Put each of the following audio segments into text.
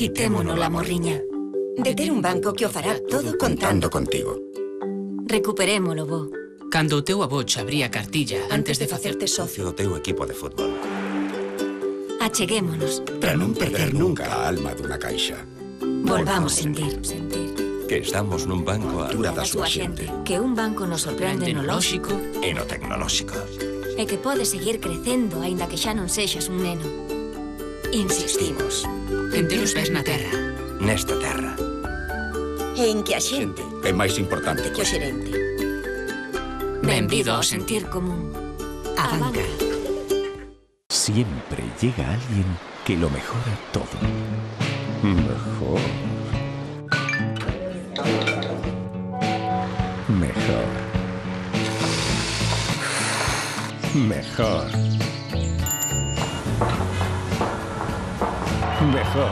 Quitémonos la morriña. De ter un banco que o fará todo contando contigo. Recuperémolo, bo. Cando o teu avó che abría cartilla antes de facerte socio do teu equipo de fútbol. Acheguémonos. Para non perder nunca a alma dunha caixa. Volvamos sentir. Que estamos nun banco a altura da súa xente. Que un banco nos sorprende no lóxico e no tecnolóxico. E que pode seguir crecendo aínda que xa non sexas un neno. Insistimos. En ter os pés na terra. Nesta terra. E en que a xente é máis importante que o xerente. Benvido ao sentir común. A banca. Siempre llega alguien que lo mejora todo. Mejor. Mejor. Mejor. Mejor.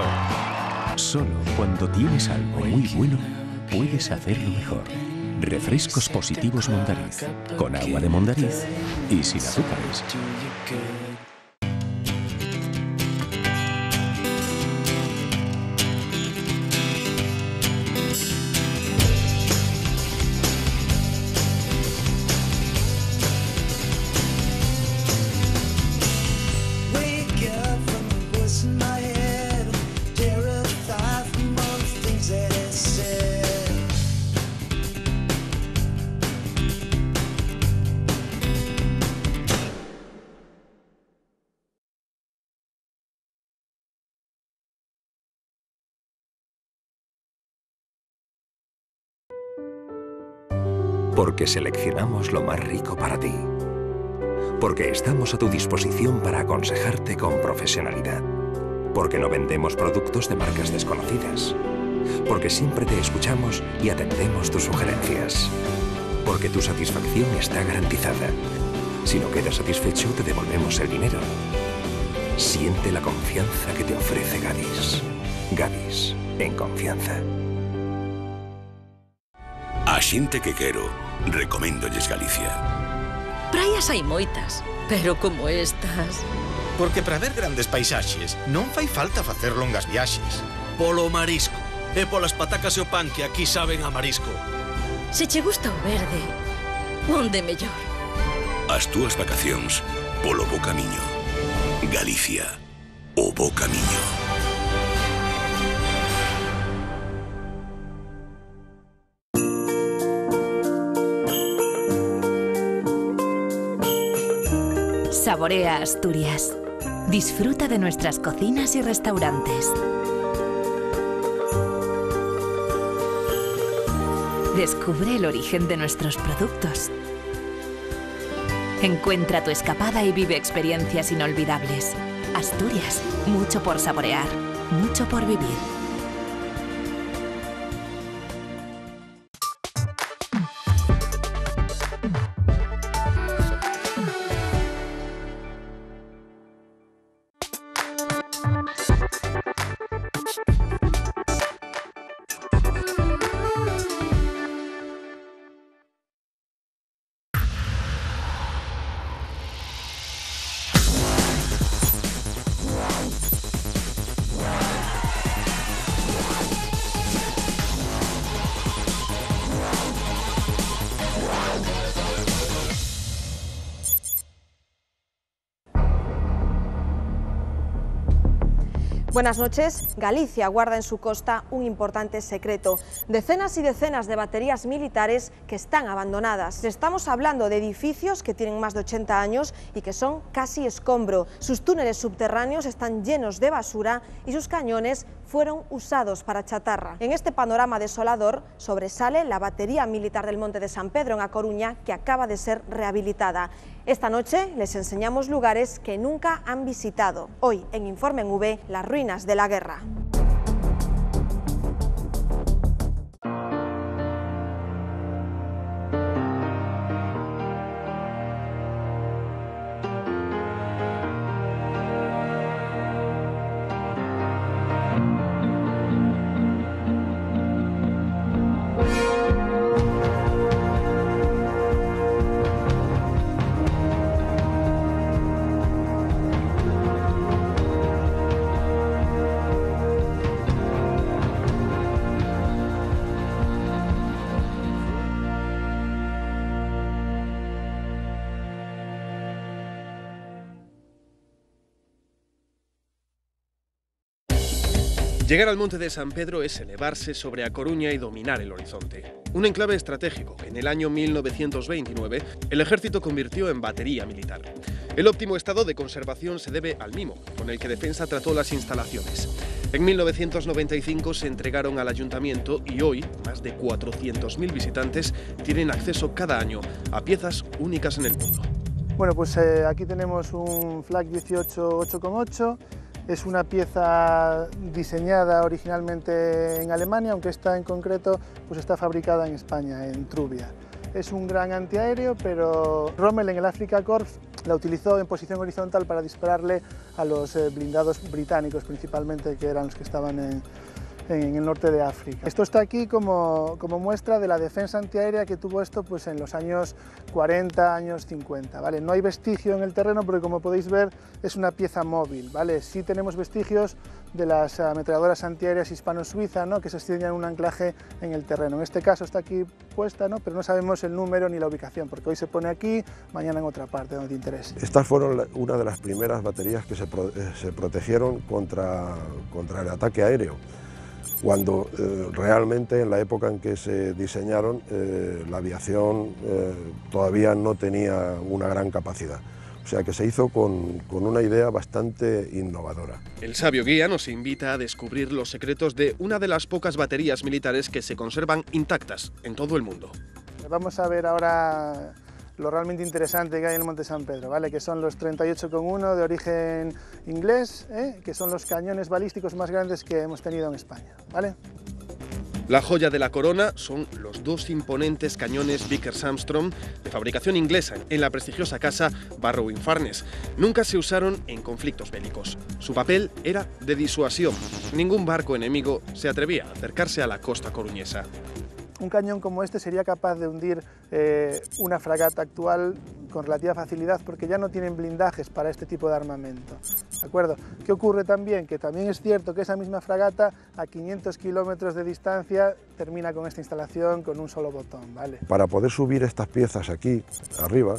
Solo cuando tienes algo muy bueno, puedes hacerlo mejor. Refrescos positivos Mondariz, con agua de Mondariz y sin azúcares. Porque seleccionamos lo más rico para ti. Porque estamos a tu disposición para aconsejarte con profesionalidad. Porque no vendemos productos de marcas desconocidas. Porque siempre te escuchamos y atendemos tus sugerencias. Porque tu satisfacción está garantizada. Si no quedas satisfecho, te devolvemos el dinero. Siente la confianza que te ofrece Gadis. Gadis, en confianza. A xente que quero, recoméndolles Galicia. Praias hai moitas, pero como estas... Porque para ver grandes paisaxes non fai falta facer longas viaxes. Polo marisco e polas patacas e o pan que aquí saben a marisco. Se che gusta o verde, onde mellor? As túas vacacións polo bo camiño. Galicia, o bo camiño. Saborea Asturias. Disfruta de nuestras cocinas y restaurantes. Descubre el origen de nuestros productos. Encuentra tu escapada y vive experiencias inolvidables. Asturias, mucho por saborear, mucho por vivir. Buenas noches. Galicia guarda en su costa un importante secreto. Decenas y decenas de baterías militares que están abandonadas. Estamos hablando de edificios que tienen más de 80 años y que son casi escombro. Sus túneles subterráneos están llenos de basura y sus cañones fueron usados para chatarra. En este panorama desolador sobresale la batería militar del Monte de San Pedro en A Coruña, que acaba de ser rehabilitada. Esta noche les enseñamos lugares que nunca han visitado. Hoy en Informe en V, las ruinas de la guerra. Llegar al Monte de San Pedro es elevarse sobre A Coruña y dominar el horizonte. Un enclave estratégico que en el año 1929 el ejército convirtió en batería militar. El óptimo estado de conservación se debe al mimo con el que Defensa trató las instalaciones. En 1995 se entregaron al ayuntamiento y hoy más de 400.000 visitantes tienen acceso cada año a piezas únicas en el mundo. Bueno, pues aquí tenemos un Flak 18 8,8. Es una pieza diseñada originalmente en Alemania, aunque esta en concreto pues está fabricada en España, en Trubia. Es un gran antiaéreo, pero Rommel en el Afrika Korps la utilizó en posición horizontal para dispararle a los blindados británicos, principalmente, que eran los que estaban en el norte de África. Esto está aquí como muestra de la defensa antiaérea que tuvo esto pues, en los años 40, años 50. ¿Vale? No hay vestigio en el terreno porque, como podéis ver, es una pieza móvil. ¿Vale? Sí tenemos vestigios de las ametralladoras antiaéreas hispano-suiza, ¿no? Que sostienen un anclaje en el terreno. En este caso está aquí puesta, ¿no? Pero no sabemos el número ni la ubicación, porque hoy se pone aquí, mañana en otra parte, donde te interese. Estas fueron una de las primeras baterías que se protegieron contra el ataque aéreo, cuando realmente en la época en que se diseñaron la aviación todavía no tenía una gran capacidad. O sea que se hizo con una idea bastante innovadora. El sabio guía nos invita a descubrir los secretos de una de las pocas baterías militares que se conservan intactas en todo el mundo. Vamos a ver ahora lo realmente interesante que hay en el Monte San Pedro, ¿vale? Que son los 38,1 de origen inglés, que son los cañones balísticos más grandes que hemos tenido en España, ¿vale? La joya de la corona son los dos imponentes cañones Vickers-Armstrong de fabricación inglesa en la prestigiosa casa Barrow-in-Furness. Nunca se usaron en conflictos bélicos. Su papel era de disuasión. Ningún barco enemigo se atrevía a acercarse a la costa coruñesa. Un cañón como este sería capaz de hundir una fragata actual con relativa facilidad, porque ya no tienen blindajes para este tipo de armamento. ¿De acuerdo? ¿Qué ocurre también? Que también es cierto que esa misma fragata a 500 kilómetros de distancia termina con esta instalación con un solo botón, ¿vale? Para poder subir estas piezas aquí arriba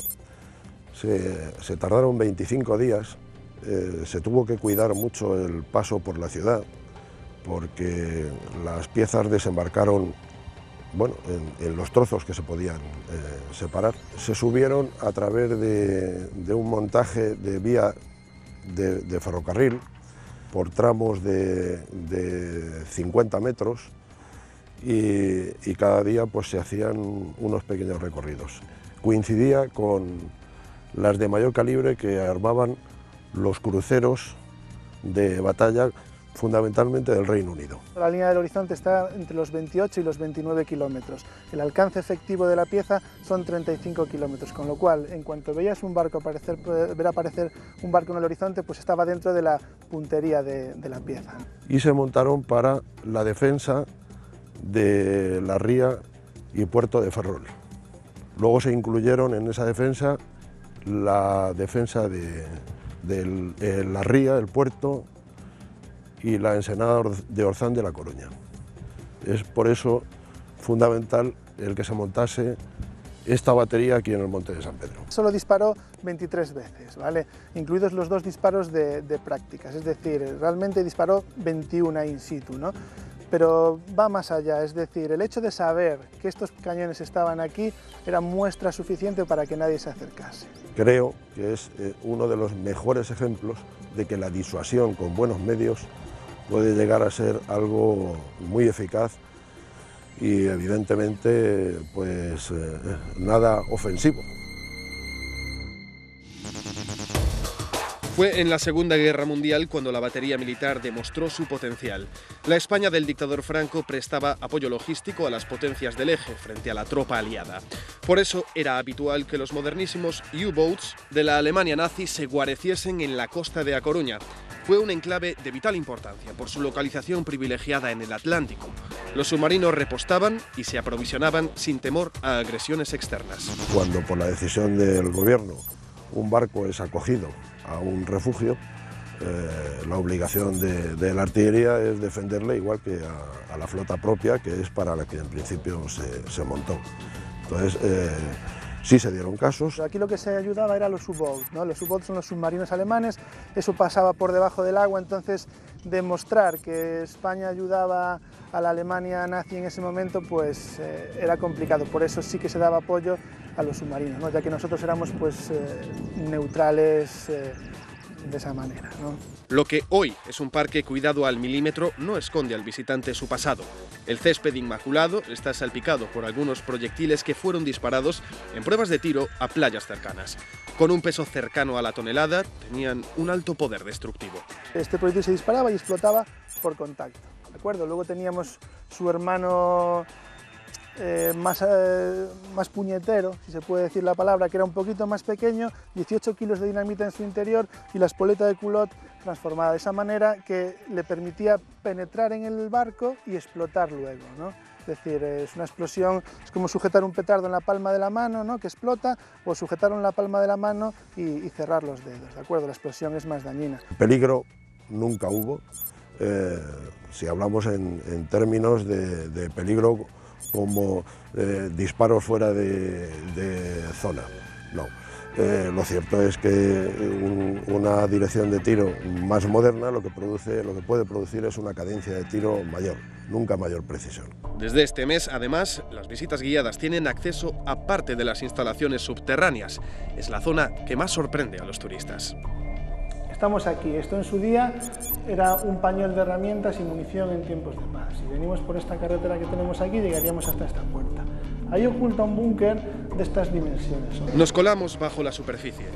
se tardaron 25 días, se tuvo que cuidar mucho el paso por la ciudad, porque las piezas desembarcaron en los trozos que se podían separar. Se subieron a través de un montaje de vía de ferrocarril por tramos de 50 metros y cada día pues, se hacían unos pequeños recorridos. Coincidía con las de mayor calibre que armaban los cruceros de batalla, fundamentalmente del Reino Unido. La línea del horizonte está entre los 28 y los 29 kilómetros. El alcance efectivo de la pieza son 35 kilómetros, con lo cual, en cuanto veías un barco ver aparecer un barco en el horizonte, pues estaba dentro de la puntería de la pieza. Y se montaron para la defensa de la ría y puerto de Ferrol. Luego se incluyeron en esa defensa la defensa de la ría, el puerto, y la ensenada de Orzán de La Coruña. Es por eso fundamental el que se montase esta batería aquí en el Monte de San Pedro. Solo disparó 23 veces, ¿vale? Incluidos los 2 disparos de prácticas, es decir, realmente disparó 21 in situ, ¿no? Pero va más allá, es decir, el hecho de saber que estos cañones estaban aquí era muestra suficiente para que nadie se acercase. Creo que es uno de los mejores ejemplos de que la disuasión con buenos medios puede llegar a ser algo muy eficaz y evidentemente pues nada ofensivo. Fue en la Segunda Guerra Mundial cuando la batería militar demostró su potencial. La España del dictador Franco prestaba apoyo logístico a las potencias del eje frente a la tropa aliada. Por eso era habitual que los modernísimos U-boats de la Alemania nazi se guareciesen en la costa de A Coruña. Fue un enclave de vital importancia por su localización privilegiada en el Atlántico. Los submarinos repostaban y se aprovisionaban sin temor a agresiones externas. Cuando por la decisión del gobierno un barco es acogido a un refugio, la obligación de la artillería es defenderle igual que a la flota propia, que es para la que en principio se montó. Entonces, sí se dieron casos. Aquí lo que se ayudaba era los U-boats, ¿no? Los U-boats son los submarinos alemanes, eso pasaba por debajo del agua, entonces demostrar que España ayudaba a la Alemania nazi en ese momento, pues era complicado. Por eso sí que se daba apoyo a los submarinos, ¿no? Ya que nosotros éramos pues neutrales de esa manera, ¿no? Lo que hoy es un parque cuidado al milímetro no esconde al visitante su pasado. El césped inmaculado está salpicado por algunos proyectiles que fueron disparados en pruebas de tiro a playas cercanas. Con un peso cercano a la tonelada, tenían un alto poder destructivo. Este proyectil se disparaba y explotaba por contacto, ¿de acuerdo? Luego teníamos su hermano más puñetero, si se puede decir la palabra, que era un poquito más pequeño, 18 kilos de dinamita en su interior y la espoleta de culot transformada de esa manera que le permitía penetrar en el barco y explotar luego, ¿no? Es decir, es una explosión, es como sujetar un petardo en la palma de la mano, ¿no? Que explota, o sujetarlo en la palma de la mano y cerrar los dedos, ¿de acuerdo? La explosión es más dañina. Peligro nunca hubo, si hablamos en términos de peligro como disparos fuera de zona, no. Lo cierto es que una dirección de tiro más moderna lo que puede producir es una cadencia de tiro mayor, nunca mayor precisión. Desde este mes, además, las visitas guiadas tienen acceso a parte de las instalaciones subterráneas. Es la zona que más sorprende a los turistas. Estamos aquí, esto en su día era un pañol de herramientas y munición en tiempos de paz. Si venimos por esta carretera que tenemos aquí, llegaríamos hasta esta puerta. Ahí oculta un búnker de estas dimensiones. Nos colamos bajo la superficie.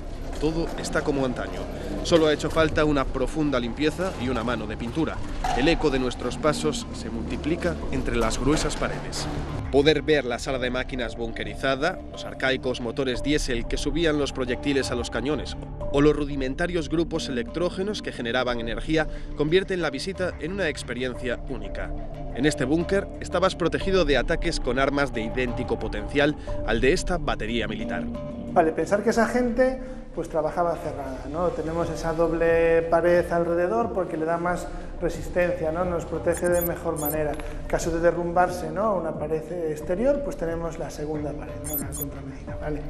Todo está como antaño. Solo ha hecho falta una profunda limpieza y una mano de pintura. El eco de nuestros pasos se multiplica entre las gruesas paredes. Poder ver la sala de máquinas bunkerizada, los arcaicos motores diésel que subían los proyectiles a los cañones o los rudimentarios grupos electrógenos que generaban energía convierten la visita en una experiencia única. En este búnker estabas protegido de ataques con armas de idéntico potencial al de esta batería militar. Vale, pensar que esa gente pues trabajaba cerrada, ¿no? Tenemos esa doble pared alrededor porque le da más resistencia, ¿no? Nos protege de mejor manera. En caso de derrumbarse, ¿no? Una pared exterior, pues tenemos la segunda pared, ¿no? La contramedida, ¿vale?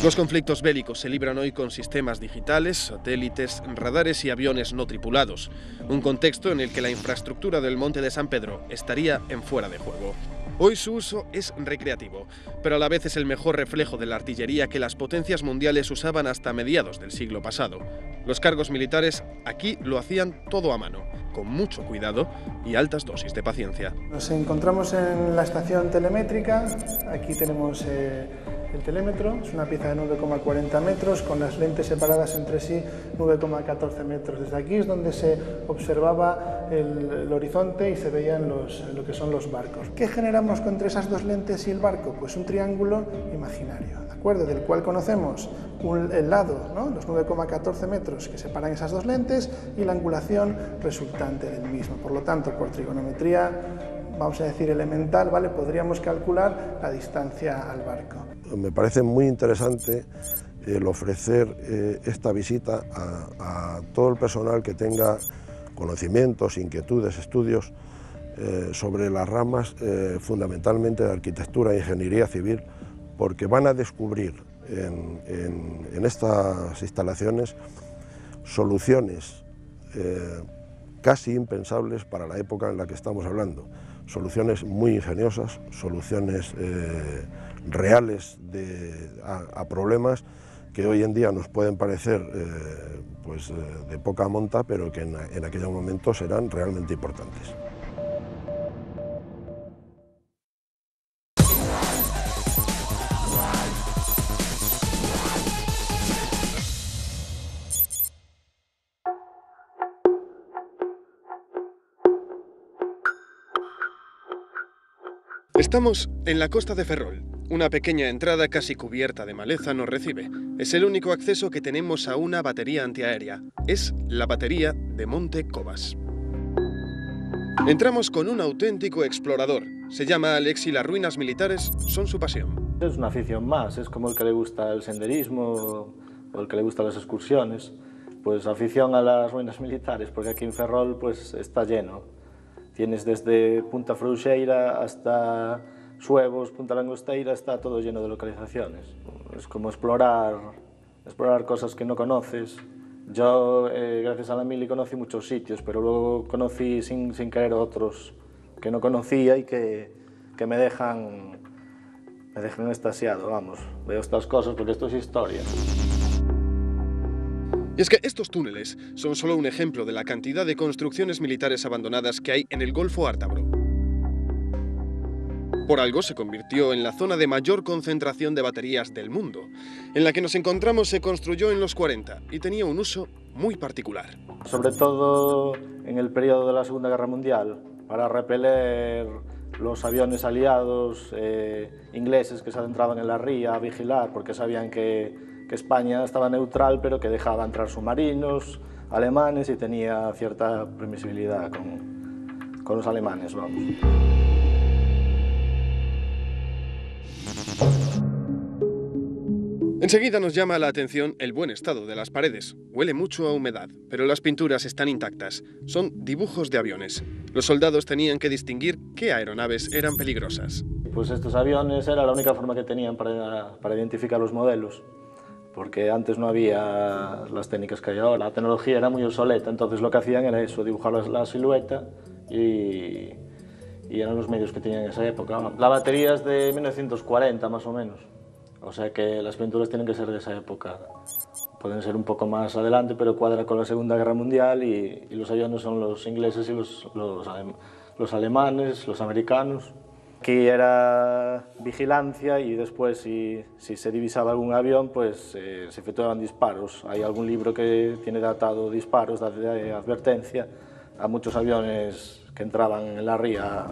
Los conflictos bélicos se libran hoy con sistemas digitales, satélites, radares y aviones no tripulados. Un contexto en el que la infraestructura del Monte de San Pedro estaría en fuera de juego. Hoy su uso es recreativo, pero a la vez es el mejor reflejo de la artillería que las potencias mundiales usaban hasta mediados del siglo pasado. Los cargos militares aquí lo hacían todo a mano, con mucho cuidado y altas dosis de paciencia. Nos encontramos en la estación telemétrica. Aquí tenemos el telémetro, es una pieza de 9,40 metros con las lentes separadas entre sí 9,14 metros. Desde aquí es donde se observaba el horizonte y se veían lo que son los barcos. ¿Qué generamos entre esas dos lentes y el barco? Pues un triángulo imaginario, ¿de acuerdo? Del cual conocemos el lado, ¿no? Los 9,14 metros que separan esas dos lentes y la angulación resultante del mismo. Por lo tanto, por trigonometría, vamos a decir elemental, ¿vale? Podríamos calcular la distancia al barco. Me parece muy interesante el ofrecer esta visita a todo el personal que tenga conocimientos, inquietudes, estudios sobre las ramas fundamentalmente de arquitectura e ingeniería civil, porque van a descubrir en estas instalaciones soluciones casi impensables para la época en la que estamos hablando. Soluciones muy ingeniosas, soluciones reales a problemas que hoy en día nos pueden parecer pues, de poca monta, pero que en aquellos momentos eran realmente importantes. Estamos en la costa de Ferrol. Una pequeña entrada casi cubierta de maleza nos recibe. Es el único acceso que tenemos a una batería antiaérea. Es la batería de Monte Cobas. Entramos con un auténtico explorador. Se llama Alex y las ruinas militares son su pasión. Es una afición más, es como el que le gusta el senderismo o el que le gustan las excursiones. Pues afición a las ruinas militares, porque aquí en Ferrol pues está lleno. Tienes desde Punta Frouxeira hasta Suevos, Punta Langosteira, está todo lleno de localizaciones. Es como explorar cosas que no conoces Yo, gracias a la mili, conocí muchos sitios, pero luego conocí sin querer otros que no conocía y que me dejan extasiado, vamos. Veo estas cosas porque esto es historia. Y es que estos túneles son solo un ejemplo de la cantidad de construcciones militares abandonadas que hay en el Golfo Ártabro. Por algo se convirtió en la zona de mayor concentración de baterías del mundo. En la que nos encontramos se construyó en los 40 y tenía un uso muy particular. Sobre todo en el periodo de la Segunda Guerra Mundial, para repeler los aviones aliados ingleses que se adentraban en la ría a vigilar, porque sabían que España estaba neutral, pero que dejaba entrar submarinos alemanes y tenía cierta permisibilidad con los alemanes, vamos. Enseguida nos llama la atención el buen estado de las paredes. Huele mucho a humedad, pero las pinturas están intactas. Son dibujos de aviones. Los soldados tenían que distinguir qué aeronaves eran peligrosas. Pues estos aviones era la única forma que tenían para identificar los modelos, porque antes no había las técnicas que hay ahora. La tecnología era muy obsoleta, entonces lo que hacían era eso, dibujar la silueta y eran los medios que tenían en esa época. La batería es de 1940 más o menos. O sea que las pinturas tienen que ser de esa época. Pueden ser un poco más adelante, pero cuadra con la Segunda Guerra Mundial y los aviones son los ingleses y los alemanes, los americanos. Aquí era vigilancia y después si se divisaba algún avión, pues se efectuaban disparos. Hay algún libro que tiene datado disparos de advertencia a muchos aviones que entraban en la ría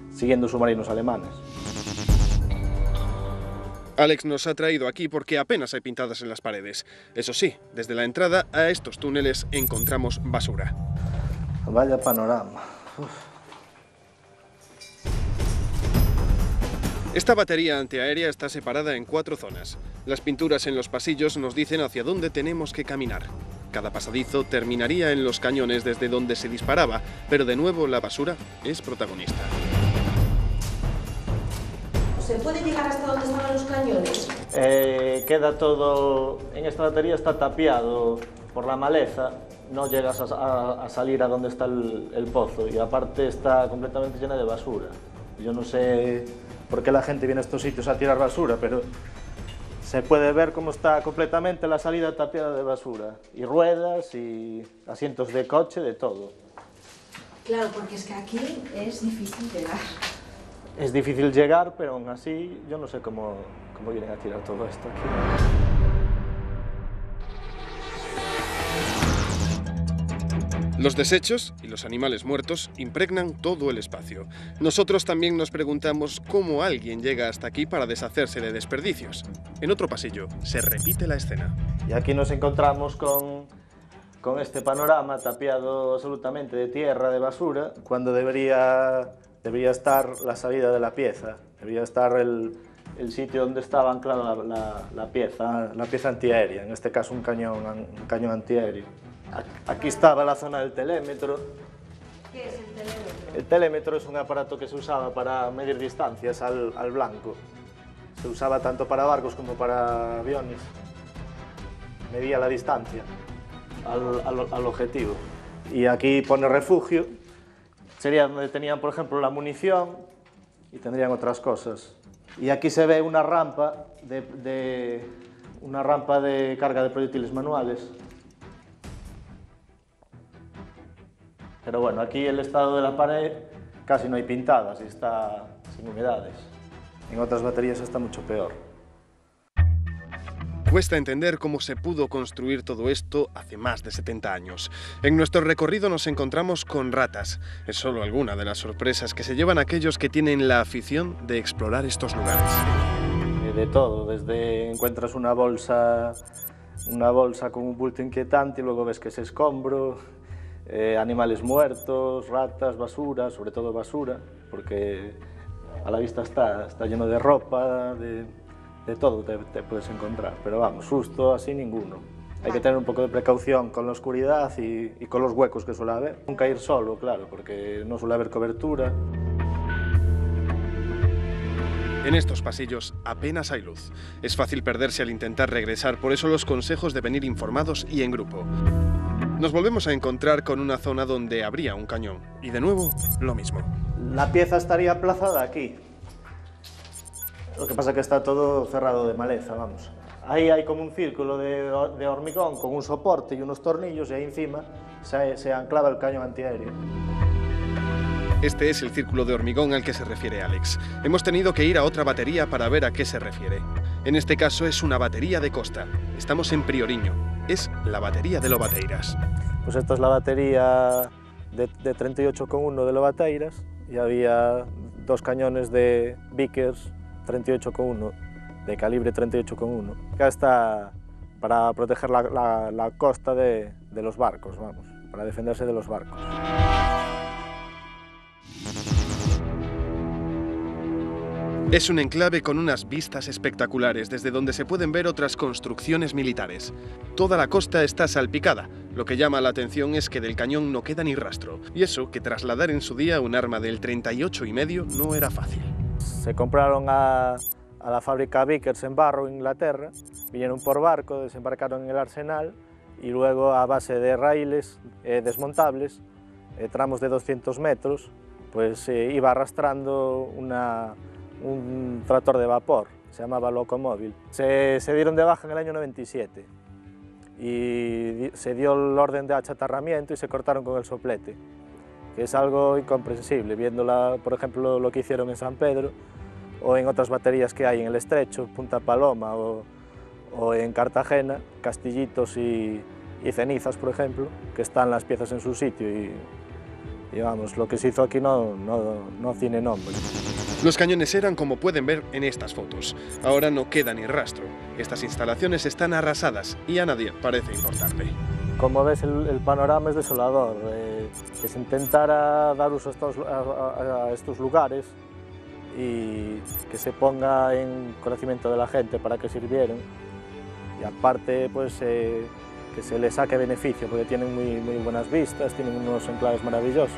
siguiendo submarinos alemanes. Alex nos ha traído aquí porque apenas hay pintadas en las paredes. Eso sí, desde la entrada a estos túneles encontramos basura. Vaya panorama. Esta batería antiaérea está separada en 4 zonas. Las pinturas en los pasillos nos dicen hacia dónde tenemos que caminar. Cada pasadizo terminaría en los cañones desde donde se disparaba, pero de nuevo la basura es protagonista. ¿Se puede llegar hasta donde estaban los cañones? Queda todo... En esta batería está tapiado por la maleza, no llegas a salir a donde está el pozo y aparte está completamente llena de basura. Yo no sé por qué la gente viene a estos sitios a tirar basura, pero se puede ver cómo está completamente la salida tapiada de basura. Y ruedas y asientos de coche, de todo. Claro, porque es que aquí es difícil llegar. Es difícil llegar, pero aún así yo no sé cómo vienen a tirar todo esto aquí. Los desechos y los animales muertos impregnan todo el espacio. Nosotros también nos preguntamos cómo alguien llega hasta aquí para deshacerse de desperdicios. En otro pasillo se repite la escena. Y aquí nos encontramos con este panorama tapiado absolutamente de tierra, de basura, cuando debería estar la salida de la pieza, debería estar el sitio donde estaba anclada la pieza antiaérea, en este caso un cañón antiaéreo. Aquí estaba la zona del telémetro. ¿Qué es el telémetro? El telémetro es un aparato que se usaba para medir distancias al blanco. Se usaba tanto para barcos como para aviones. Medía la distancia al objetivo. Y aquí pone refugio. Sería donde tenían, por ejemplo, la munición y tendrían otras cosas. Y aquí se ve una rampa de carga de proyectiles manuales. Pero bueno, aquí el estado de la pared casi no hay pintadas y está sin humedades. En otras baterías está mucho peor. Cuesta entender cómo se pudo construir todo esto hace más de 70 años. En nuestro recorrido nos encontramos con ratas. Es solo alguna de las sorpresas que se llevan aquellos que tienen la afición de explorar estos lugares. De todo, desde encuentras una bolsa con un bulto inquietante y luego ves que es escombro, animales muertos, ratas, basura, sobre todo basura, porque a la vista está lleno de ropa, de todo te puedes encontrar, pero vamos, susto así ninguno. Hay que tener un poco de precaución con la oscuridad y con los huecos que suele haber. Nunca ir solo, claro, porque no suele haber cobertura. En estos pasillos apenas hay luz. Es fácil perderse al intentar regresar, por eso los consejos de venir informados y en grupo. Nos volvemos a encontrar con una zona donde habría un cañón. Y de nuevo, lo mismo. La pieza estaría aplazada aquí. Lo que pasa es que está todo cerrado de maleza, vamos. Ahí hay como un círculo de hormigón con un soporte y unos tornillos y ahí encima se anclava el cañón antiaéreo. Este es el círculo de hormigón al que se refiere Alex. Hemos tenido que ir a otra batería para ver a qué se refiere. En este caso es una batería de costa. Estamos en Prioriño. Es la batería de Lobateiras. Pues esta es la batería de 38,1 de Lobateiras y había dos cañones de Vickers 38,1, de calibre 38,1. Acá está para proteger la costa de los barcos, vamos, para defenderse de los barcos. Es un enclave con unas vistas espectaculares desde donde se pueden ver otras construcciones militares. Toda la costa está salpicada. Lo que llama la atención es que del cañón no queda ni rastro. Y eso, que trasladar en su día un arma del 38,5 no era fácil. Se compraron a la fábrica Vickers en Barrow, Inglaterra, vinieron por barco, desembarcaron en el arsenal y luego a base de raíles desmontables, tramos de 200 metros, pues iba arrastrando un tractor de vapor, se llamaba Locomóvil. Se dieron de baja en el año 97 y se dio el orden de achatarramiento y se cortaron con el soplete, que es algo incomprensible, viéndola, por ejemplo, lo que hicieron en San Pedro o en otras baterías que hay en el Estrecho, Punta Paloma o en Cartagena, Castillitos y Cenizas, por ejemplo, que están las piezas en su sitio y vamos, lo que se hizo aquí no tiene nombre. Los cañones eran como pueden ver en estas fotos. Ahora no queda ni rastro. Estas instalaciones están arrasadas y a nadie parece importarle. Como ves, el panorama es desolador. Que se intentara dar uso a estos lugares y que se ponga en conocimiento de la gente para que sirvieran. Y aparte, pues, que se les saque beneficio, porque tienen muy buenas vistas, tienen unos enclaves maravillosos.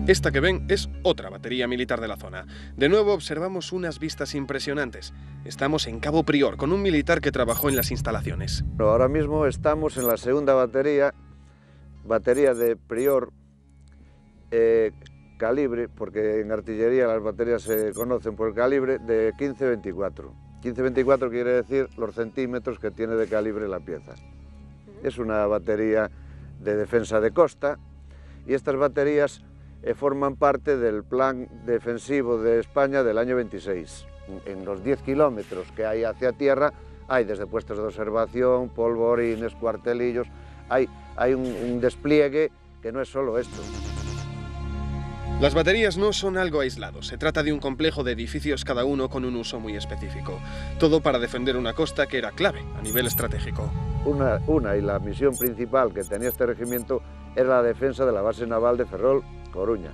Esta que ven es otra batería militar de la zona. De nuevo observamos unas vistas impresionantes. Estamos en Cabo Prior, con un militar que trabajó en las instalaciones. Ahora mismo estamos en la segunda batería de Prior, calibre, porque en artillería las baterías se conocen por el calibre, de 15-24. 15-24 quiere decir los centímetros que tiene de calibre la pieza. Es una batería de defensa de costa y estas baterías forman parte del plan defensivo de España del año 26. En los 10 kilómetros que hay hacia tierra hay desde puestos de observación, polvorines, cuartelillos, hay un despliegue que no es solo esto. Las baterías no son algo aislado, se trata de un complejo de edificios cada uno con un uso muy específico. Todo para defender una costa que era clave a nivel estratégico. Y la misión principal que tenía este regimiento era la defensa de la base naval de Ferrol, Coruña.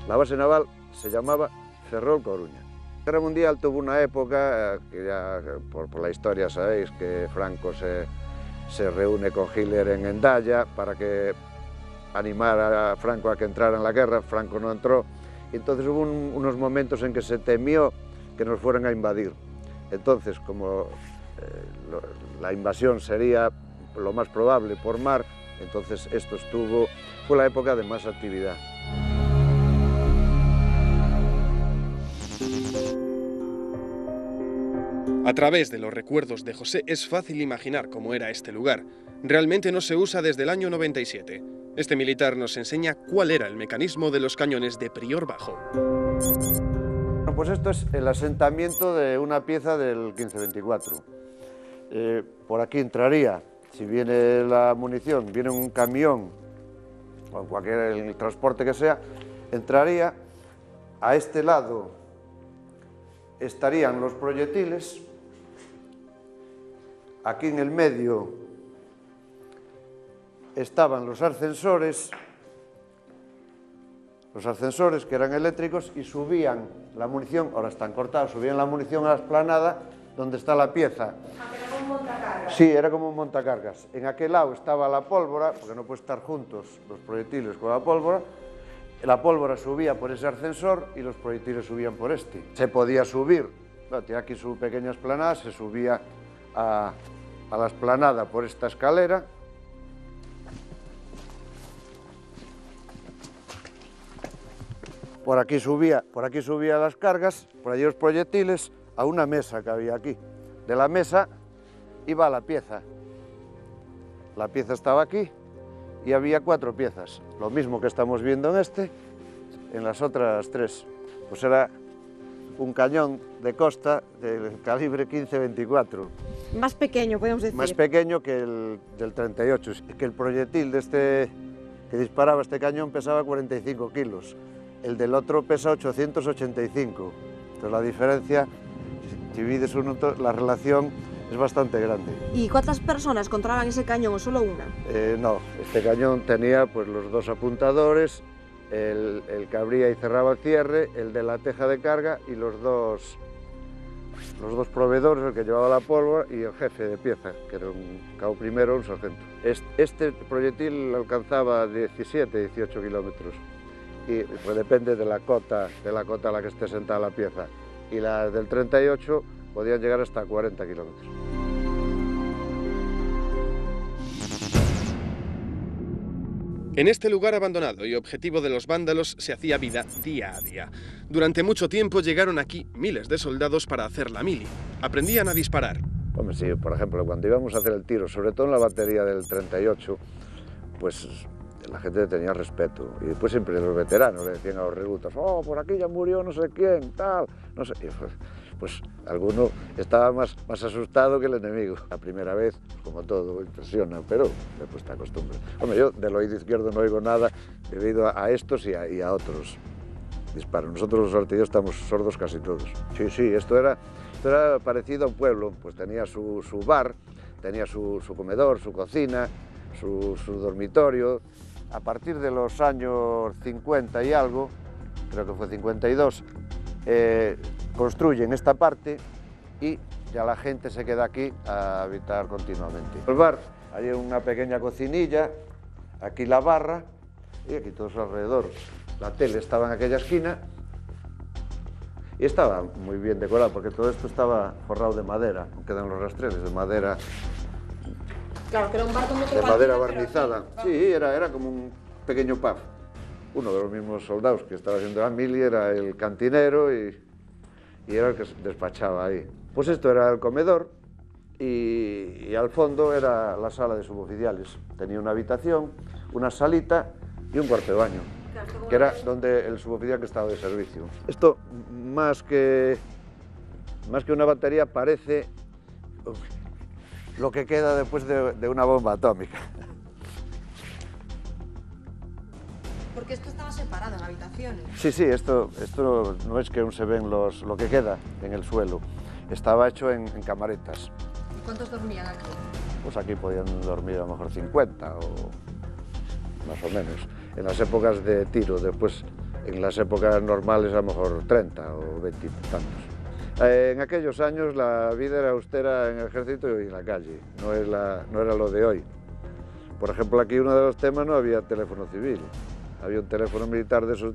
La base naval se llamaba Ferrol Coruña. La Guerra Mundial tuvo una época, que ya por la historia sabéis, que Franco se reúne con Hitler en Hendaya para que animara a Franco a que entrara en la guerra. Franco no entró, y entonces hubo unos momentos en que se temió que nos fueran a invadir. Entonces, como la invasión sería lo más probable por mar, entonces fue la época de más actividad. A través de los recuerdos de José es fácil imaginar cómo era este lugar. Realmente no se usa desde el año 97. Este militar nos enseña cuál era el mecanismo de los cañones de Prior Bajo. Bueno, pues esto es el asentamiento de una pieza del 15-24. Por aquí entraría, si viene la munición, viene un camión, o cualquier el transporte que sea, entraría. A este lado estarían los proyectiles. Aquí en el medio estaban los ascensores que eran eléctricos y subían la munición, ahora están cortados, subían la munición a la explanada donde está la pieza. Aunque no un montacargas. Sí, era como un montacargas. En aquel lado estaba la pólvora, porque no puede estar juntos los proyectiles con la pólvora subía por ese ascensor y los proyectiles subían por este. Se podía subir, bueno, tiene aquí su pequeña esplanada, se subía a la esplanada por esta escalera. Por aquí subía las cargas, por allí los proyectiles, a una mesa que había aquí. De la mesa iba la pieza. La pieza estaba aquí y había 4 piezas. Lo mismo que estamos viendo en las otras 3. Pues era un cañón de costa del calibre 15-24. Más pequeño, podemos decir. Más pequeño que el del 38. Que el proyectil que disparaba este cañón pesaba 45 kilos. El del otro pesa 885. Entonces la diferencia, si divides la relación, es bastante grande. ¿Y cuántas personas controlaban ese cañón o solo una? No, este cañón tenía pues los 2 apuntadores, el que abría y cerraba el cierre, el de la teja de carga y los dos proveedores, el que llevaba la pólvora y el jefe de pieza, que era un cabo primero, un sargento. Este proyectil alcanzaba 17-18 kilómetros y pues depende de la cota a la que esté sentada la pieza. Y las del 38 podían llegar hasta 40 kilómetros. En este lugar abandonado y objetivo de los vándalos se hacía vida día a día. Durante mucho tiempo llegaron aquí miles de soldados para hacer la mili. Aprendían a disparar. Hombre, sí, por ejemplo, cuando íbamos a hacer el tiro, sobre todo en la batería del 38, pues la gente tenía respeto. Y después siempre los veteranos le decían a los reclutas, oh, por aquí ya murió no sé quién, tal, no sé. Y pues alguno estaba más asustado que el enemigo. La primera vez, como todo, impresiona, pero después te acostumbras. Hombre, yo del oído izquierdo no oigo nada debido a estos y a otros disparos. Nosotros los artilleros estamos sordos casi todos. Sí, esto era parecido a un pueblo, pues tenía su bar, tenía su comedor, su cocina, su dormitorio. A partir de los años 50 y algo, creo que fue 52, construyen esta parte y ya la gente se queda aquí a habitar continuamente. El bar, hay una pequeña cocinilla, aquí la barra y aquí todos alrededor. La tele estaba en aquella esquina y estaba muy bien decorado porque todo esto estaba forrado de madera, quedan los rastreles de madera. Claro, que era un bar con de madera barnizada. Sí, era como un pequeño pub. Uno de los mismos soldados que estaba haciendo la mili era el cantinero y era el que despachaba ahí. Pues esto era el comedor y al fondo era la sala de suboficiales. Tenía una habitación, una salita y un cuarto de baño, que era donde el suboficial que estaba de servicio. Esto, más que una batería, parece lo que queda después de una bomba atómica. Porque esto estaba separado en habitaciones. Sí, esto no es que aún se ven lo que queda en el suelo. Estaba hecho en camaretas. ¿Y cuántos dormían aquí? Pues aquí podían dormir a lo mejor 50 o más o menos. En las épocas de tiro, después en las épocas normales a lo mejor 30 o 20 y tantos. En aquellos años la vida era austera en el ejército y en la calle, no era lo de hoy. Por ejemplo, aquí uno de los temas no había teléfono civil, había un teléfono militar de esos,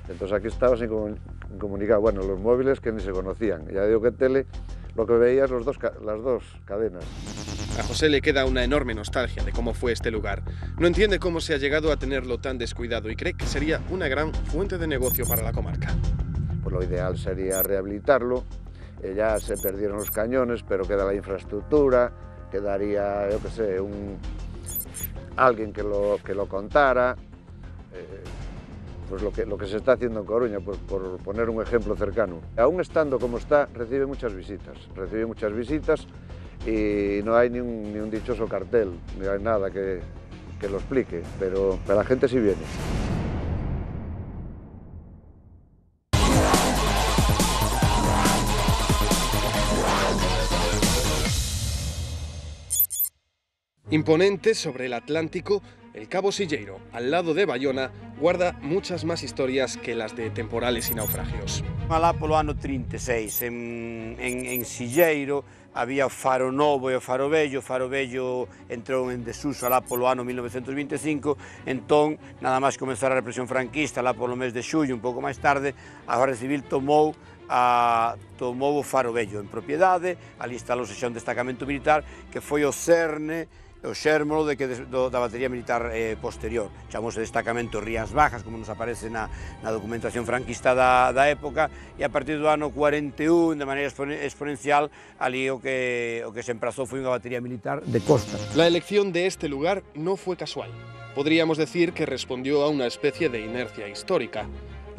entonces aquí estabas incomunicado. Bueno, los móviles que ni se conocían, ya digo que tele, lo que veías las dos cadenas. A José le queda una enorme nostalgia de cómo fue este lugar. No entiende cómo se ha llegado a tenerlo tan descuidado y cree que sería una gran fuente de negocio para la comarca. Pues lo ideal sería rehabilitarlo. Ya se perdieron los cañones, pero queda la infraestructura, quedaría, yo qué sé, alguien que lo contara. Pues lo que se está haciendo en Coruña, pues por poner un ejemplo cercano. Aún estando como está, recibe muchas visitas y no hay ni un dichoso cartel, ni hay nada que lo explique, pero la gente sí viene. Imponente sobre el Atlántico, el Cabo Silleiro, al lado de Bayona, guarda muchas más historias que las de temporales y naufragios. Alá polo ano 36, en Silleiro, había o Faro Novo e o Faro Vello. O Faro Vello entrou en desuso alá polo ano 1925, entón, nada máis comenzar a represión franquista, alá polo mes de xullo, un pouco máis tarde, a Guardia Civil tomou o Faro Vello en propiedade, ali instalouse xa un destacamento militar que foi o cerne, o xérmolo da batería militar posterior. Chamose destacamento Rías Bajas, como nos aparece na documentación franquista da época, e a partir do ano 41, de maneira exponencial, ali o que se emprazou foi unha batería militar de costa. La elección de este lugar no fue casual. Podríamos decir que respondió a una especie de inercia histórica.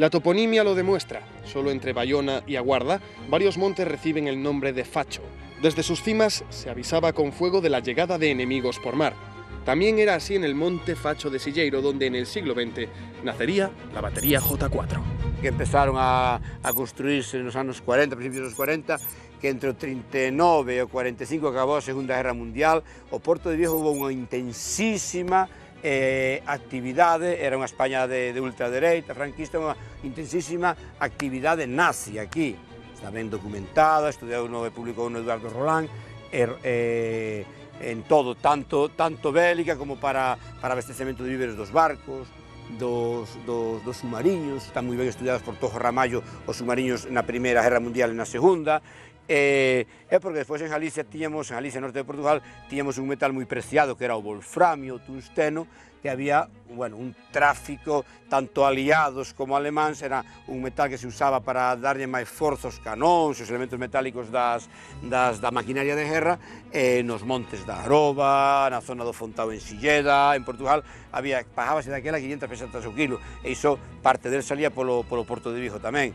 La toponimia lo demuestra. Solo entre Bayona y Aguarda, varios montes reciben el nombre de Facho. Desde sus cimas se avisaba con fuego de la llegada de enemigos por mar. También era así en el monte Facho de Silleiro, donde en el siglo XX nacería la batería J4. Que empezaron a construirse nos anos 40, principios dos 40, que entre o 39 e o 45 acabou a Segunda Guerra Mundial. O Porto de Vigo hubo unha intensísima actividade, era unha España de ultradereita, franquista, unha intensísima actividade nazi aquí. Está ben documentada, estudiou e publicou no Eduardo Rolán, en todo, tanto bélica como para abastecemento de víveres dos barcos, dos submariños. Están moi ben estudiados por Tojo Ramallo os submariños na Primeira Guerra Mundial e na Segunda. É porque despois en Galicia, norte de Portugal, tiñamos un metal moi preciado que era o wolframio, o tungsteno, que había un tráfico, tanto aliados como alemáns, era un metal que se usaba para darlle máis forza aos canóns, os elementos metálicos da maquinaria de guerra, nos montes da Aroba, na zona do Fontao en Silleda, en Portugal, pagábase daquela 500 pesetas o kilo, e iso parte del salía polo Porto de Vigo tamén.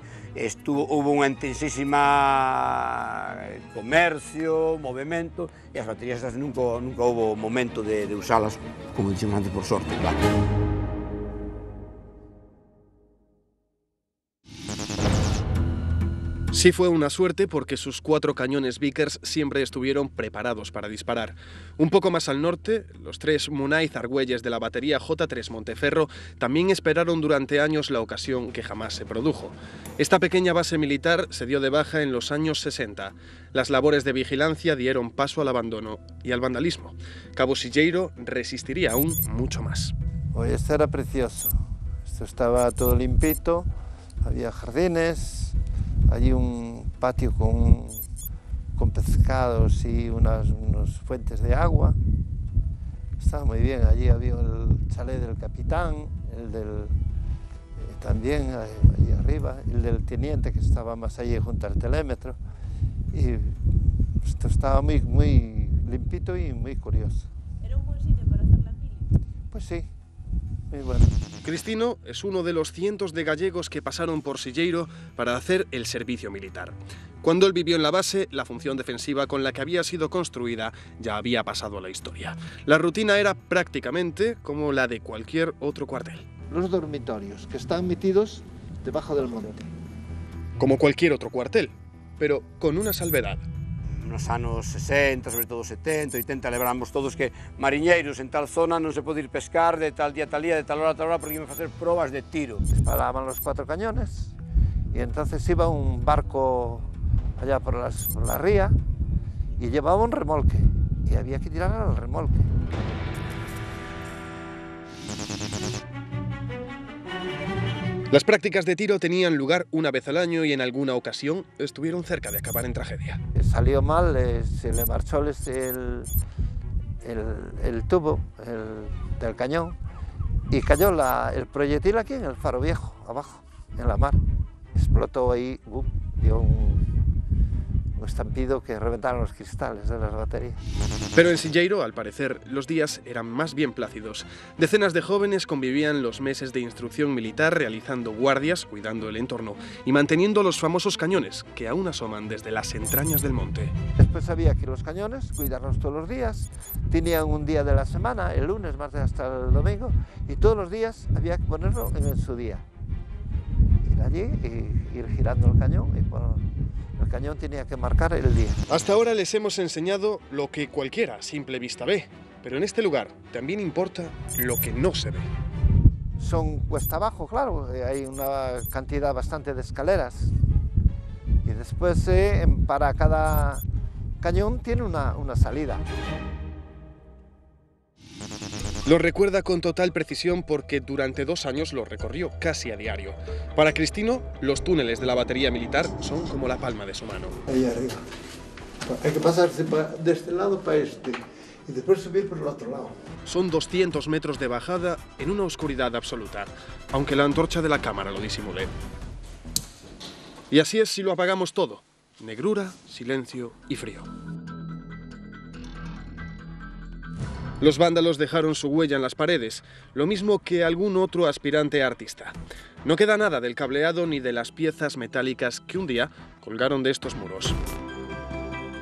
Hubo unha intensísima comercio, movimento, e as baterías nunca houve momento de usalas, como dixemos antes, por sorte, claro. Sí fue una suerte porque sus 4 cañones Vickers siempre estuvieron preparados para disparar. Un poco más al norte, los 3 Munaiz Argüelles de la batería J3 Monteferro también esperaron durante años la ocasión que jamás se produjo. Esta pequeña base militar se dio de baja en los años 60. Las labores de vigilancia dieron paso al abandono y al vandalismo. Cabo Silleiro resistiría aún mucho más. Hoy esto era precioso. Esto estaba todo limpito, había jardines, allí un patio con pescados y unas fuentes de agua. Estaba muy bien, allí había el chalet del capitán, también allí arriba, el del teniente que estaba más allí junto al telémetro. Y esto estaba muy limpito y muy curioso. ¿Era un buen sitio para hacer la mili? Pues sí. Muy bueno. Cristino es uno de los cientos de gallegos que pasaron por Silleiro para hacer el servicio militar. Cuando él vivió en la base, la función defensiva con la que había sido construida ya había pasado a la historia. La rutina era prácticamente como la de cualquier otro cuartel. Los dormitorios, que están metidos debajo del monte. Como cualquier otro cuartel, pero con una salvedad. Nos anos 60, sobre todo 70, 80, lembramos todos que mariñeiros en tal zona non se pode ir pescar de tal día a tal día, de tal hora a tal hora, porque iban a facer probas de tiro. Disparaban los 4 cañones y entonces iba un barco allá por la ría y llevaba un remolque y había que tirar al remolque. Las prácticas de tiro tenían lugar una vez al año y en alguna ocasión estuvieron cerca de acabar en tragedia. Salió mal, se le marchó el tubo del cañón y cayó el proyectil aquí en el Faro Viejo, abajo, en la mar. Explotó ahí, dio un estampido que reventaron los cristales de las baterías. Pero en Silleiro, al parecer, los días eran más bien plácidos. Decenas de jóvenes convivían los meses de instrucción militar realizando guardias, cuidando el entorno y manteniendo los famosos cañones que aún asoman desde las entrañas del monte. Después había que los cañones, cuidarlos todos los días. Tenían un día de la semana, el lunes, martes hasta el domingo, y todos los días había que ponerlo en su día. Ir allí y ir girando el cañón y el cañón tenía que marcar el día. Hasta ahora les hemos enseñado lo que cualquiera a simple vista ve, Pero en este lugar también importa lo que no se ve. Son cuesta abajo, claro, hay una cantidad bastante de escaleras. Y después para cada cañón tiene una salida. Lo recuerda con total precisión porque durante 2 años lo recorrió casi a diario. Para Cristino, los túneles de la batería militar son como la palma de su mano. Ahí arriba. Hay que pasarse de este lado para este y después subir por el otro lado. Son 200 metros de bajada en una oscuridad absoluta, aunque la antorcha de la cámara lo disimule. Y así es si lo apagamos todo. Negrura, silencio y frío. Los vándalos dejaron su huella en las paredes, lo mismo que algún otro aspirante artista. No queda nada del cableado ni de las piezas metálicas que un día colgaron de estos muros.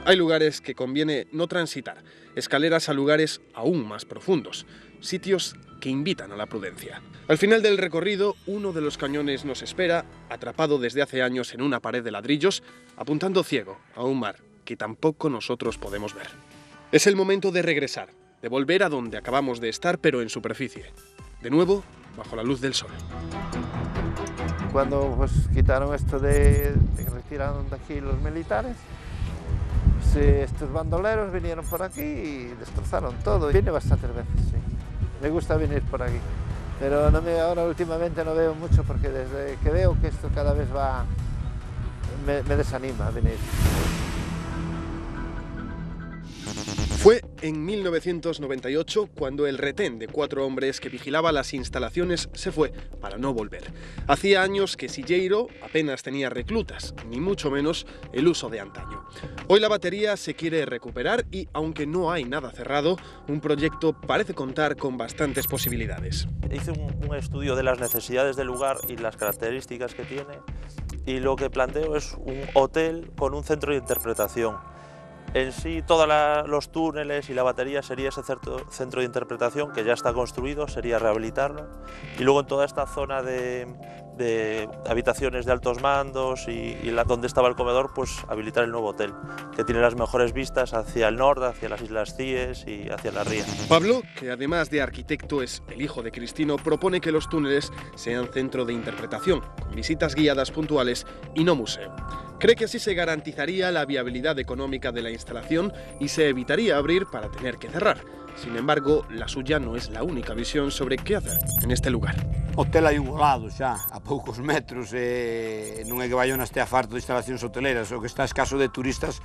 Hay lugares que conviene no transitar, escaleras a lugares aún más profundos, sitios que invitan a la prudencia. Al final del recorrido, uno de los cañones nos espera, atrapado desde hace años en una pared de ladrillos, apuntando ciego a un mar que tampoco nosotros podemos ver. Es el momento de regresar, de volver a donde acabamos de estar, pero en superficie. De nuevo, bajo la luz del sol. Cuando quitaron esto que retiraron de aquí los militares, estos bandoleros vinieron por aquí y destrozaron todo. Viene bastantes veces, sí. Me gusta venir por aquí. Pero ahora últimamente no veo mucho porque desde que veo que esto cada vez va, me desanima a venir. Fue en 1998 cuando el retén de 4 hombres que vigilaba las instalaciones se fue para no volver. Hacía años que Silleiro apenas tenía reclutas, ni mucho menos el uso de antaño. Hoy la batería se quiere recuperar y, aunque no hay nada cerrado, un proyecto parece contar con bastantes posibilidades. Hice un estudio de las necesidades del lugar y las características que tiene, y lo que planteo es un hotel con un centro de interpretación. En sí, todos los túneles y la batería sería ese centro de interpretación que ya está construido, sería rehabilitarlo. Y luego en toda esta zona de habitaciones de altos mandos y donde estaba el comedor, pues habilitar el nuevo hotel, que tiene las mejores vistas hacia el norte, hacia las Islas Cíes y hacia la ría. Pablo, que además de arquitecto es el hijo de Cristino, propone que los túneles sean centro de interpretación, con visitas guiadas puntuales y no museo. Cree que así se garantizaría la viabilidad económica de la instalación y se evitaría abrir para tener que cerrar. Sin embargo, la suya no es la única visión sobre qué hacer en este lugar. Hotel hai un ao lado xa, a poucos metros, non é que Bayona estea farto de instalacións hoteleras, o que está escaso de turistas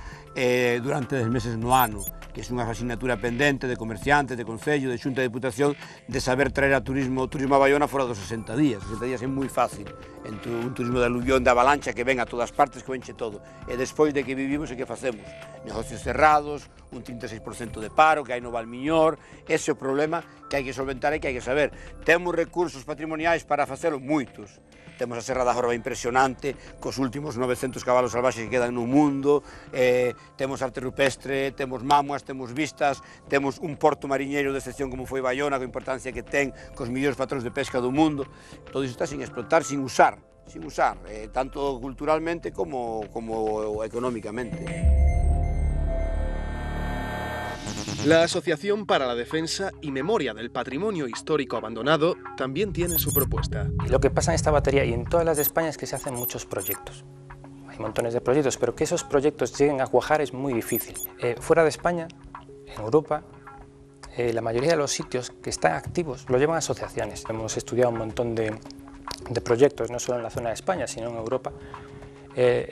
durante 10 meses no ano, que é unha asignatura pendente de comerciantes, de Concello, de Xunta de Diputación, de saber traer a turismo a Bayona fora dos 60 días. 60 días é moi fácil, entre un turismo de aluvión, de avalancha, que ven a todas partes, que venche todo. E despois de que vivimos, e que facemos? Negocios cerrados, un 36% de paro, que hai no Valmiñor, ese é o problema que hai que solventar e que hai que saber. Temos recursos patrimoniais para facelo moitos. Temos a Serra da Jorba impresionante, cos últimos 900 cabalos salvaxes que quedan no mundo, temos arte rupestre, temos mámoas, temos vistas, temos un porto mariñeiro de excepción como foi Bayona, coa importancia que ten, cos millóns patróns de pesca do mundo. Todo iso está sin explotar, sin usar, tanto culturalmente como económicamente. La Asociación para la Defensa y Memoria del Patrimonio Histórico Abandonado también tiene su propuesta. Lo que pasa en esta batería y en todas las de España es que se hacen muchos proyectos. Hay montones de proyectos, pero que esos proyectos lleguen a cuajar es muy difícil. Fuera de España, en Europa, la mayoría de los sitios que están activos lo llevan asociaciones. Hemos estudiado un montón de proyectos, no solo en la zona de España, sino en Europa.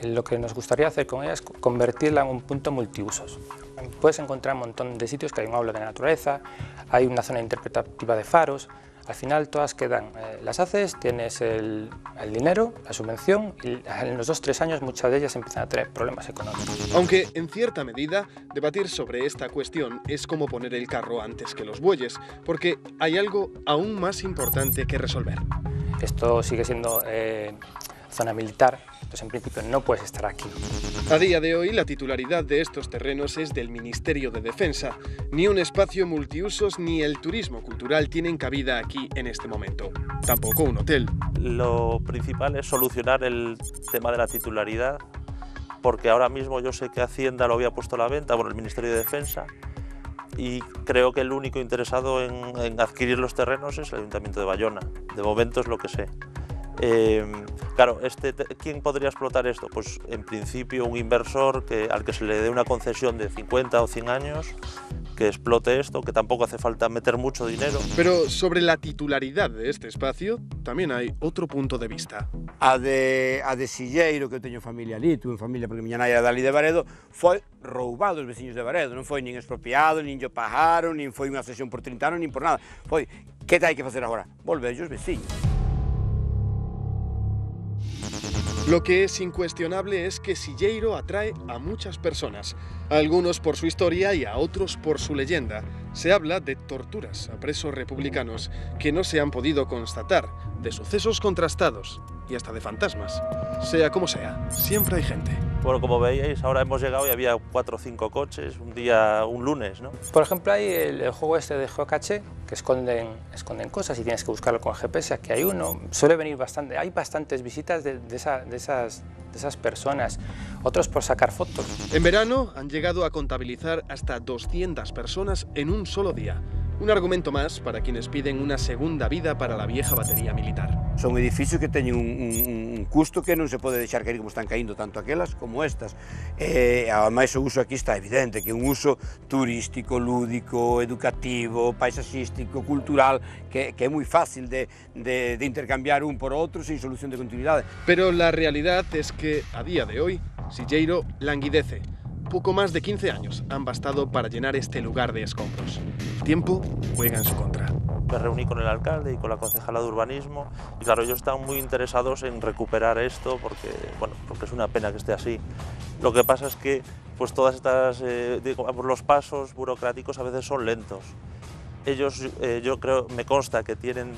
Lo que nos gustaría hacer con ella es convertirla en un punto multiusos. Puedes encontrar un montón de sitios que hay un aula de naturaleza, hay una zona interpretativa de faros. Al final todas quedan, las haces, tienes el dinero, la subvención, y en los 2-3 años muchas de ellas empiezan a tener problemas económicos. Aunque en cierta medida debatir sobre esta cuestión es como poner el carro antes que los bueyes, porque hay algo aún más importante que resolver. Esto sigue siendo zona militar, entonces en principio no puedes estar aquí. A día de hoy la titularidad de estos terrenos es del Ministerio de Defensa. Ni un espacio multiusos ni el turismo cultural tienen cabida aquí en este momento. Tampoco un hotel. Lo principal es solucionar el tema de la titularidad, porque ahora mismo yo sé que Hacienda lo había puesto a la venta, bueno, el Ministerio de Defensa, y creo que el único interesado en adquirir los terrenos es el Ayuntamiento de Bayona. De momento es lo que sé. Claro, ¿quién podría explotar esto? Pues en principio un inversor al que se le dé una concesión de 50 o 100 años, que explote esto, que tampoco hace falta meter mucho dinero. Pero sobre la titularidad de este espacio tamén hai outro punto de vista. A de Silleiro, que eu teño familia ali, tuve familia porque miña nai era dali de Baredo, foi roubado os veciños de Baredo, non foi nin expropiado, nin lle pagaron, nin foi unha cesión por 30 anos, nin por nada. Foi, que hai que facer agora? Volver os veciños. Lo que es incuestionable es que Silleiro atrae a muchas personas, a algunos por su historia y a otros por su leyenda. Se habla de torturas a presos republicanos que no se han podido constatar, de sucesos contrastados y hasta de fantasmas. Sea como sea, siempre hay gente. Bueno, como veíais, ahora hemos llegado y había 4 o 5 coches, un lunes, ¿no? Por ejemplo, hay el juego este de geocache, que esconden cosas y tienes que buscarlo con GPS, aquí hay uno. Suele venir bastante, hay bastantes visitas de esas personas, otros por sacar fotos. En verano han llegado a contabilizar hasta 200 personas en un solo día. Un argumento más para quienes piden una segunda vida para la vieja batería militar. Son edificios que teñen un custo que non se pode deixar caer como están caindo tanto aquelas como estas. Ademais o uso aquí está evidente, que é un uso turístico, lúdico, educativo, paisaxístico, cultural, que é moi fácil de intercambiar un por outro sin solución de continuidade. Pero la realidad es que a día de hoy Silleiro languidece. Poco más de 15 años han bastado para llenar este lugar de escombros. El tiempo juega en su contra. Me reuní con el alcalde y con la concejala de urbanismo y claro, ellos están muy interesados en recuperar esto porque es una pena que esté así. Lo que pasa es que pues todas estas, los pasos burocráticos a veces son lentos. Ellos, yo creo, me consta que tienen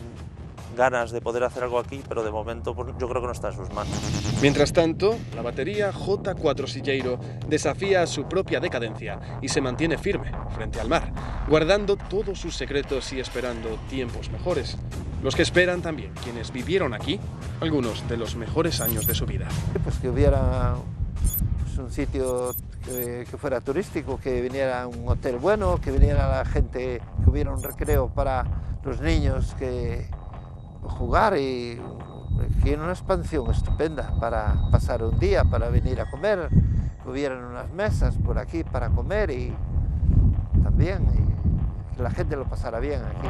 ganas de poder hacer algo aquí, pero de momento pues, yo creo que no está en sus manos. Mientras tanto, la batería J4 Silleiro desafía su propia decadencia y se mantiene firme frente al mar, guardando todos sus secretos y esperando tiempos mejores. Los que esperan también quienes vivieron aquí algunos de los mejores años de su vida. Pues que hubiera un sitio que fuera turístico, que viniera un hotel bueno, que viniera la gente, que hubiera un recreo para los niños que jugar y que una expansión estupenda para pasar un día, para venir a comer, que hubieran unas mesas por aquí para comer y también que la gente lo pasara bien aquí.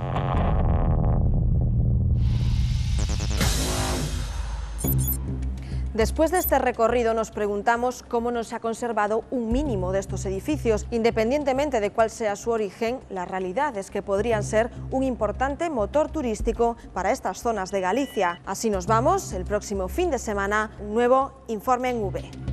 Después de este recorrido nos preguntamos cómo no se ha conservado un mínimo de estos edificios. Independientemente de cuál sea su origen, la realidad es que podrían ser un importante motor turístico para estas zonas de Galicia. Así nos vamos, el próximo fin de semana, un nuevo Informe en V.